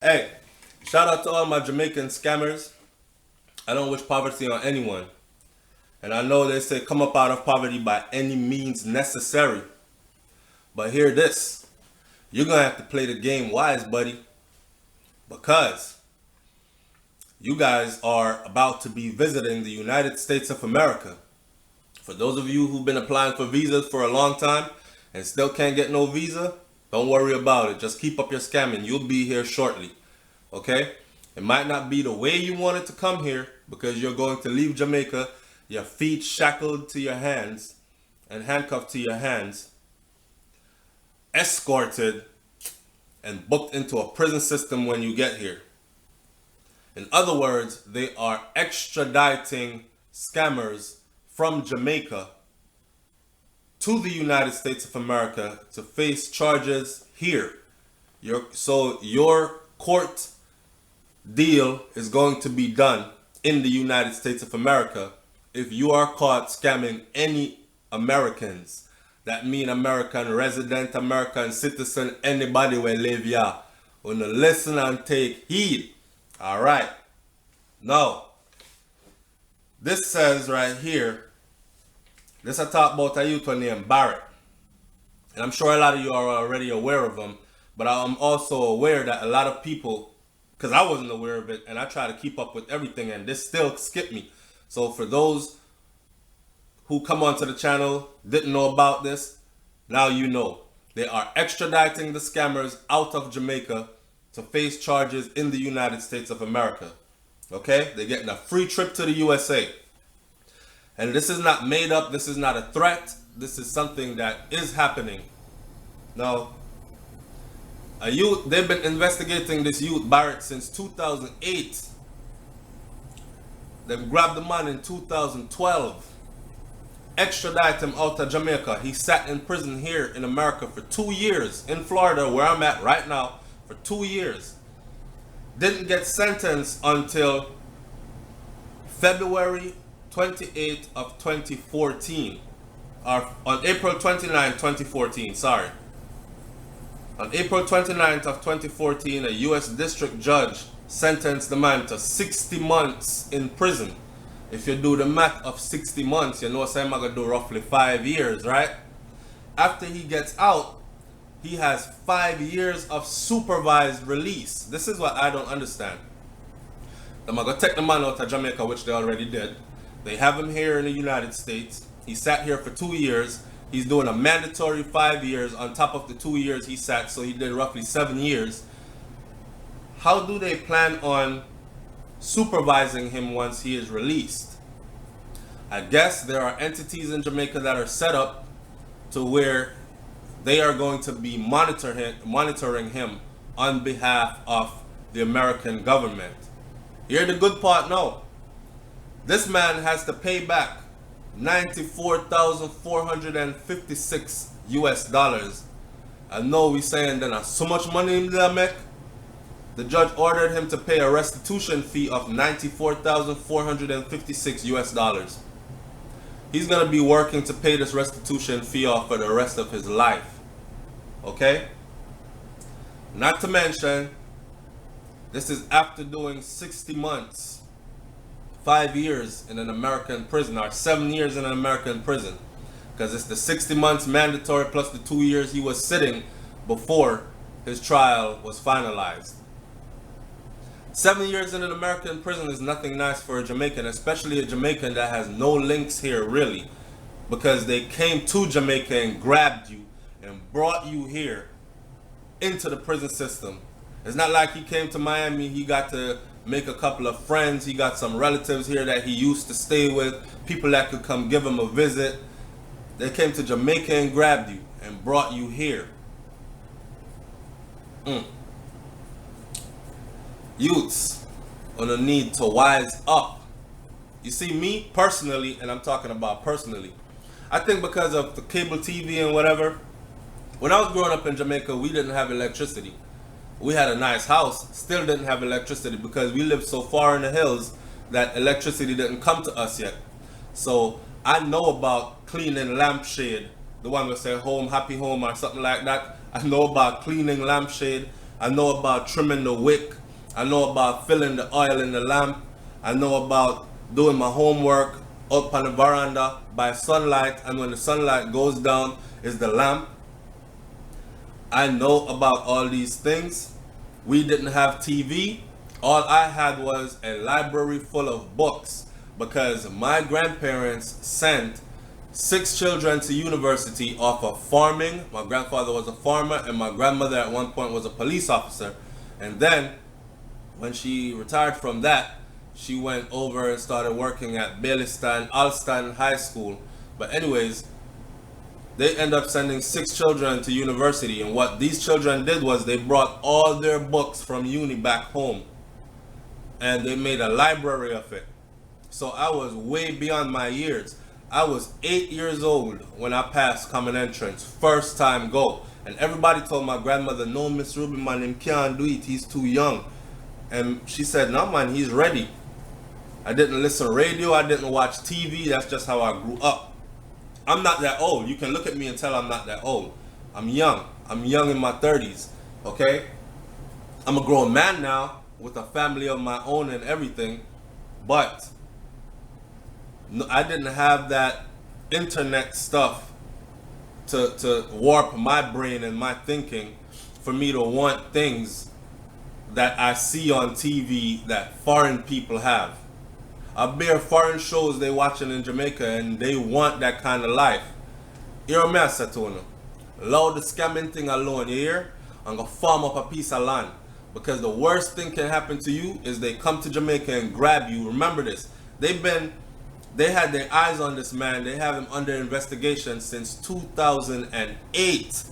Hey, shout out to all my Jamaican scammers. I don't wish poverty on anyone. And I know they say come up out of poverty by any means necessary. But hear this. You're going to have to play the game wise, buddy. Because you guys are about to be visiting the United States of America. For those of you who've been applying for visas for a long time and still can't get no visa, don't worry about it. Just keep up your scamming. You'll be here shortly. Okay? It might not be the way you wanted to come here because you're going to leave Jamaica, your feet shackled to your hands and handcuffed to your hands, escorted and booked into a prison system when you get here. In other words, they are extraditing scammers from Jamaica to the United States of America to face charges here. So your court deal is going to be done in the United States of America if you are caught scamming any Americans. That mean American resident, American citizen, anybody will live here. Wanna listen and take heed. Alright. Now, this says right here, this I talk about a youth named Barrett. And I'm sure a lot of you are already aware of him, but I'm also aware that a lot of people, because I wasn't aware of it, and I try to keep up with everything, and this still skipped me. So for those who come onto the channel, didn't know about this, now you know. They are extraditing the scammers out of Jamaica to face charges in the United States of America. Okay? They're getting a free trip to the USA. And this is not made up. This is not a threat. This is something that is happening. Now, they've been investigating this youth Barrett since 2008. They grabbed the man in 2012. Extradite him out of Jamaica. He sat in prison here in America for 2 years. In Florida, where I'm at right now, for 2 years. Didn't get sentenced until February 28th of 2014. Or on April 29, 2014, sorry. On April 29th of 2014, a U.S. district judge sentenced the man to 60 months in prison. If you do the math of 60 months, you know I'm going to do roughly 5 years, right? After he gets out, he has 5 years of supervised release. This is what I don't understand. They're going to take the man out of Jamaica, which they already did. They have him here in the United States. He sat here for 2 years. He's doing a mandatory 5 years on top of the 2 years he sat, so he did roughly 7 years. How do they plan on supervising him once he is released? I guess there are entities in Jamaica that are set up to where they are going to be monitoring him on behalf of the American government. Here's the good part now. This man has to pay back $94,456 US. I know we saying that so much money in there make. The judge ordered him to pay a restitution fee of $94,456 US. He's gonna be working to pay this restitution fee off for the rest of his life. Okay? Not to mention, this is after doing 60 months. 5 years in an American prison, or 7 years in an American prison, because it's the 60 months mandatory plus the 2 years he was sitting before his trial was finalized. 7 years in an American prison is nothing nice for a Jamaican, especially a Jamaican that has no links here really, because they came to Jamaica and grabbed you and brought you here into the prison system. It's not like he came to Miami, he got to make a couple of friends, he got some relatives here that he used to stay with, people that could come give him a visit. They came to Jamaica and grabbed you and brought you here. Youths gonna need to wise up. You see, me personally, and I'm talking about personally, I think because of the cable TV and whatever, when I was growing up in Jamaica, we didn't have electricity. We had a nice house, still didn't have electricity because we lived so far in the hills that electricity didn't come to us yet. So I know about cleaning lampshade, the one we say home, happy home or something like that. I know about cleaning lampshade I know about trimming the wick. I know about filling the oil in the lamp. I know about doing my homework up on the veranda by sunlight, and when the sunlight goes down is the lamp. I know about all these things. We didn't have TV. All I had was a library full of books because my grandparents sent 6 children to university off of farming. My grandfather was a farmer and my grandmother at one point was a police officer. And then when she retired from that, she went over and started working at Baileystown, Alston High School. But anyways, they end up sending 6 children to university, and what these children did was they brought all their books from uni back home and they made a library of it. So I was way beyond my years. I was 8 years old when I passed common entrance, first time go. And everybody told my grandmother, no, Miss Ruby, man, him can't do it, he's too young. And she said, no man, he's ready. I didn't listen to radio, I didn't watch TV, that's just how I grew up. I'm not that old. You can look at me and tell I'm not that old. I'm young. I'm young in my 30s, okay? I'm a grown man now with a family of my own and everything, but I didn't have that internet stuff to warp my brain and my thinking for me to want things that I see on TV that foreign people have. I bear foreign shows they watching in Jamaica and they want that kind of life. Hear me, I said to you, allow the scamming thing alone, you hear? I'm gonna farm up a piece of land. Because the worst thing can happen to you is they come to Jamaica and grab you. Remember this. They had their eyes on this man. They have him under investigation since 2008.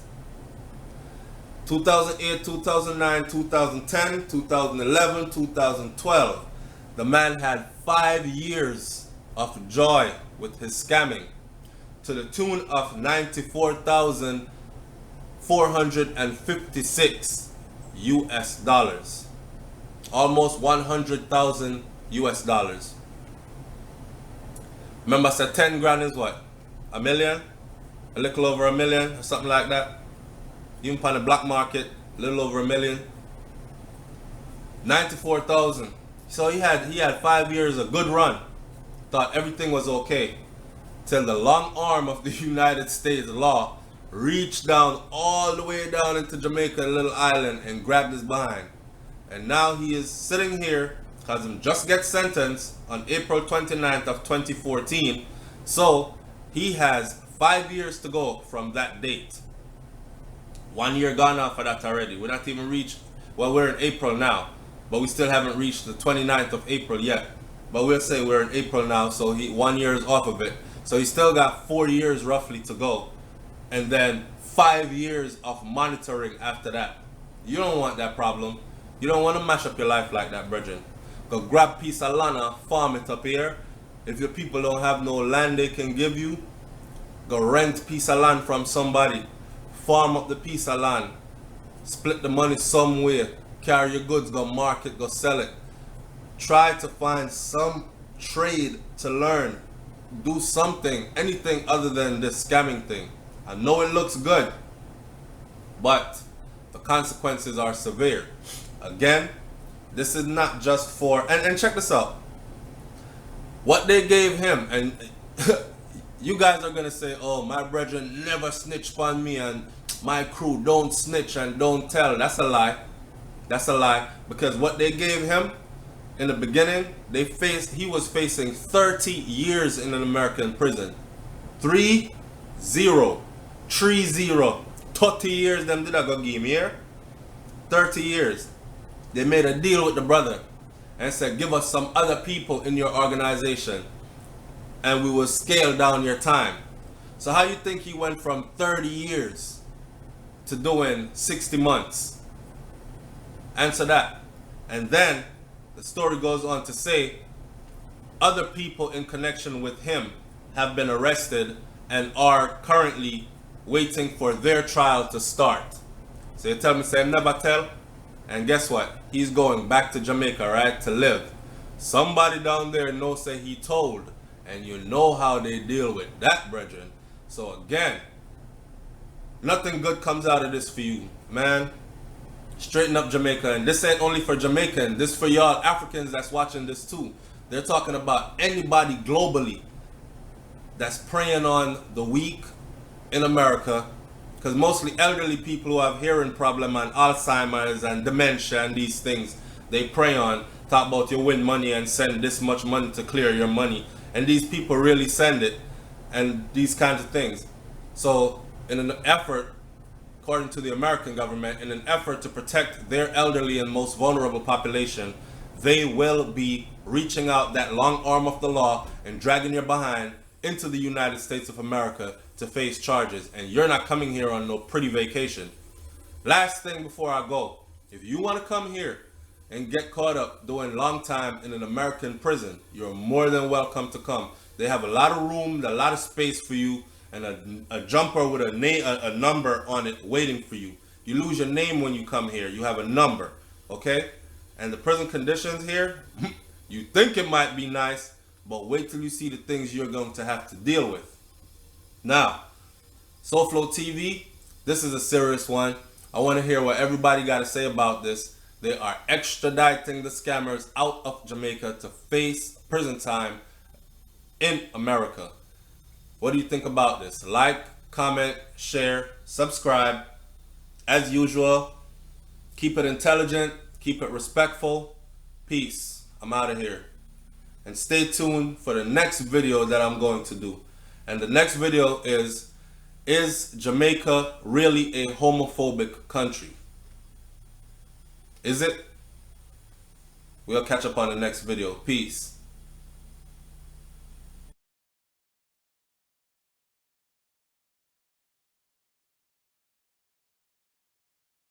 2008, 2009, 2010, 2011, 2012. The man had 5 years of joy with his scamming to the tune of 94,456 US dollars. Almost 100,000 US dollars. Remember I said 10 grand is what? A million? A little over a million or something like that. Even on the black market, a little over a million. 94,000. So he had 5 years of good run. Thought everything was okay. Till the long arm of the United States law reached down all the way down into Jamaica, a little island, and grabbed his behind. And now he is sitting here because he just get sentenced on April 29th of 2014. So he has 5 years to go from that date. 1 year gone off of that already. We're not even reached, well, we're in April now, but we still haven't reached the 29th of April yet. But we'll say we're in April now, so 1 year is off of it. So he's still got 4 years roughly to go. And then 5 years of monitoring after that. You don't want that problem. You don't want to mash up your life like that, brethren. Go grab a piece of land, farm it up here. If your people don't have no land they can give you, go rent a piece of land from somebody. Farm up the piece of land. Split the money somewhere. Carry your goods, go market, go sell it. Try to find some trade to learn. Do something, anything other than this scamming thing. I know it looks good, but the consequences are severe. Again, this is not just for, and check this out. What they gave him, and you guys are going to say, oh, my brethren never snitched on me and my crew don't snitch and don't tell. That's a lie. That's a lie. Because what they gave him in the beginning, he was facing 30 years in an American prison. 30. 30 years them did I go give me here? 30 years. They made a deal with the brother and said, give us some other people in your organization and we will scale down your time. So how you think he went from 30 years to doing 60 months? Answer that. And then the story goes on to say other people in connection with him have been arrested and are currently waiting for their trial to start. So you tell me, say, never tell. And guess what? He's going back to Jamaica, right, to live. Somebody down there knows say he told. And you know how they deal with that, brethren. So again, nothing good comes out of this for you, man. Straighten up Jamaica. And this ain't only for Jamaican. This for y'all Africans that's watching this too. They're talking about anybody globally that's preying on the weak in America. Because mostly elderly people who have hearing problem and Alzheimer's and dementia and these things, they prey on. Talk about you win money and send this much money to clear your money. And these people really send it. And these kinds of things. So in an effort, according to the American government, in an effort to protect their elderly and most vulnerable population, they will be reaching out that long arm of the law and dragging your behind into the United States of America to face charges. And you're not coming here on no pretty vacation. Last thing before I go, if you want to come here and get caught up doing long time in an American prison, you're more than welcome to come. They have a lot of room, a lot of space for you, and a jumper with a number on it waiting for you. You lose your name when you come here. You have a number, okay? And the prison conditions here, you think it might be nice, but wait till you see the things you're going to have to deal with. Now, SouFLoTV, this is a serious one. I want to hear what everybody got to say about this. They are extraditing the scammers out of Jamaica to face prison time in America. What do you think about this? Like, comment, share, subscribe. As usual, keep it intelligent, keep it respectful. Peace. I'm out of here. And stay tuned for the next video that I'm going to do. And the next video is Jamaica really a homophobic country? Is it? We'll catch up on the next video. Peace.